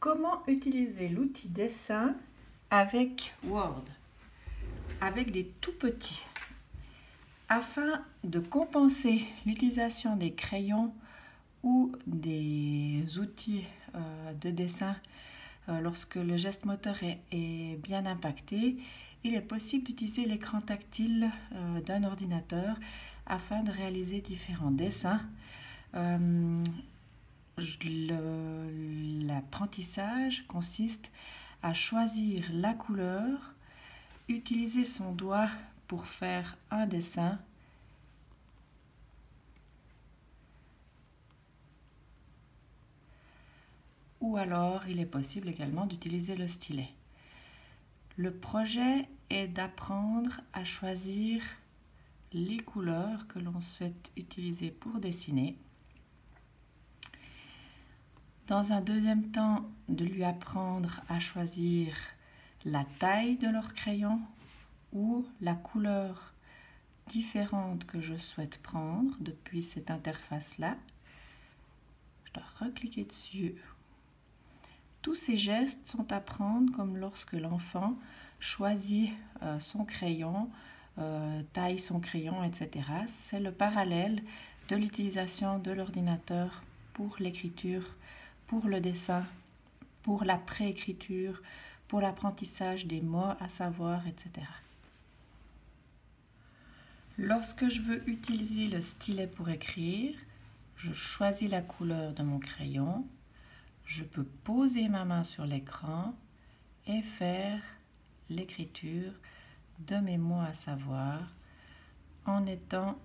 Comment utiliser l'outil dessin avec Word, avec des tout petits, afin de compenser l'utilisation des crayons ou des outils de dessin lorsque le geste moteur est bien impacté. Il est possible d'utiliser l'écran tactile d'un ordinateur afin de réaliser différents dessins. L'apprentissage consiste à choisir la couleur, utiliser son doigt pour faire un dessin ou alors il est possible également d'utiliser le stylet. Le projet est d'apprendre à choisir les couleurs que l'on souhaite utiliser pour dessiner. Dans un deuxième temps, de lui apprendre à choisir la taille de leur crayon ou la couleur différente que je souhaite prendre depuis cette interface-là. Je dois recliquer dessus. Tous ces gestes sont à prendre comme lorsque l'enfant choisit son crayon, taille son crayon, etc. C'est le parallèle de l'utilisation de l'ordinateur pour l'écriture, pour le dessin, pour la préécriture, pour l'apprentissage des mots à savoir, etc. Lorsque je veux utiliser le stylet pour écrire, je choisis la couleur de mon crayon. Je peux poser ma main sur l'écran et faire l'écriture de mes mots à savoir en étant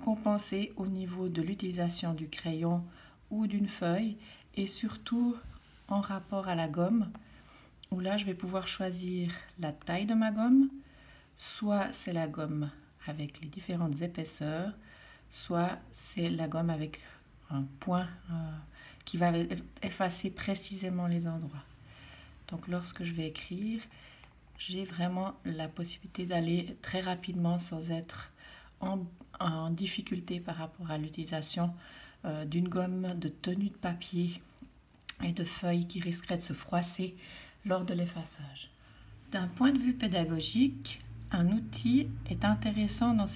compensé au niveau de l'utilisation du crayon ou d'une feuille et surtout en rapport à la gomme où là je vais pouvoir choisir la taille de ma gomme, soit c'est la gomme avec les différentes épaisseurs, soit c'est la gomme avec un point qui va effacer précisément les endroits. Donc lorsque je vais écrire, j'ai vraiment la possibilité d'aller très rapidement sans être en difficulté par rapport à l'utilisation d'une gomme, de tenue de papier et de feuilles qui risqueraient de se froisser lors de l'effaçage. D'un point de vue pédagogique, un outil est intéressant dans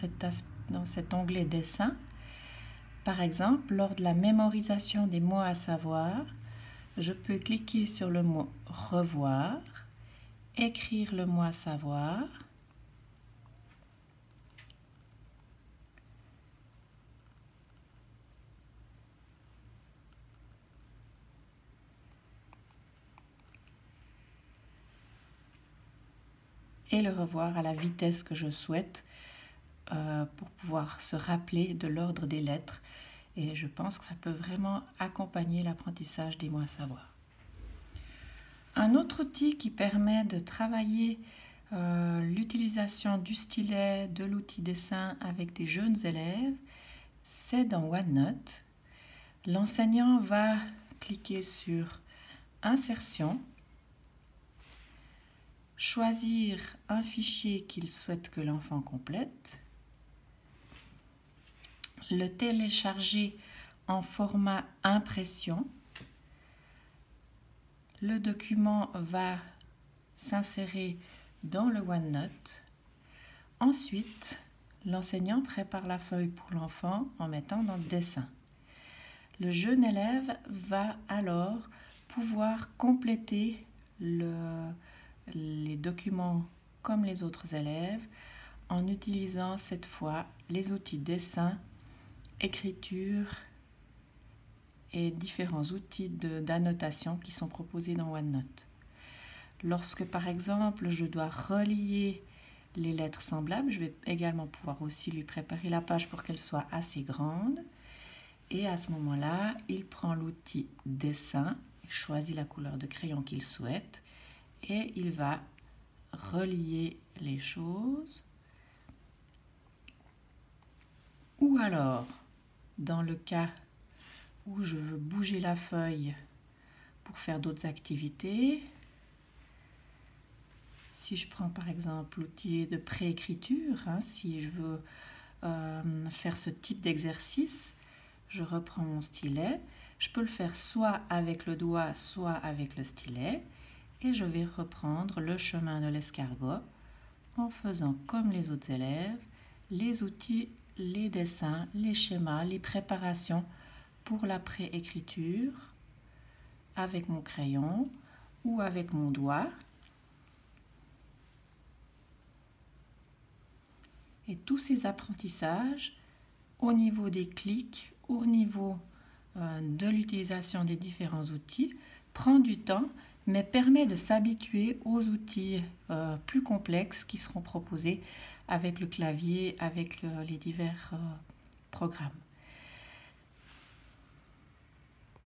cet onglet dessin. Par exemple, lors de la mémorisation des mots à savoir, je peux cliquer sur le mot revoir, écrire le mot à savoir, et le revoir à la vitesse que je souhaite pour pouvoir se rappeler de l'ordre des lettres. Et je pense que ça peut vraiment accompagner l'apprentissage des mots à savoir. Un autre outil qui permet de travailler l'utilisation du stylet, de l'outil dessin avec des jeunes élèves, c'est dans OneNote. L'enseignant va cliquer sur Insertion, choisir un fichier qu'il souhaite que l'enfant complète, le télécharger en format impression. Le document va s'insérer dans le OneNote. Ensuite, l'enseignant prépare la feuille pour l'enfant en mettant dans le dessin. Le jeune élève va alors pouvoir compléter les documents comme les autres élèves en utilisant cette fois les outils dessin, écriture et différents outils d'annotation qui sont proposés dans OneNote. Lorsque par exemple je dois relier les lettres semblables, je vais également pouvoir aussi lui préparer la page pour qu'elle soit assez grande. Et à ce moment-là, il prend l'outil dessin, il choisit la couleur de crayon qu'il souhaite et il va relier les choses. Ou alors, dans le cas où je veux bouger la feuille pour faire d'autres activités, si je prends par exemple l'outil de préécriture, si je veux faire ce type d'exercice, je reprends mon stylet. Je peux le faire soit avec le doigt, soit avec le stylet. Et je vais reprendre le chemin de l'escargot en faisant comme les autres élèves, les outils, les dessins, les schémas, les préparations pour la préécriture avec mon crayon ou avec mon doigt. Et tous ces apprentissages au niveau des clics, au niveau de l'utilisation des différents outils, prend du temps, mais permet de s'habituer aux outils plus complexes qui seront proposés avec le clavier, avec les divers programmes.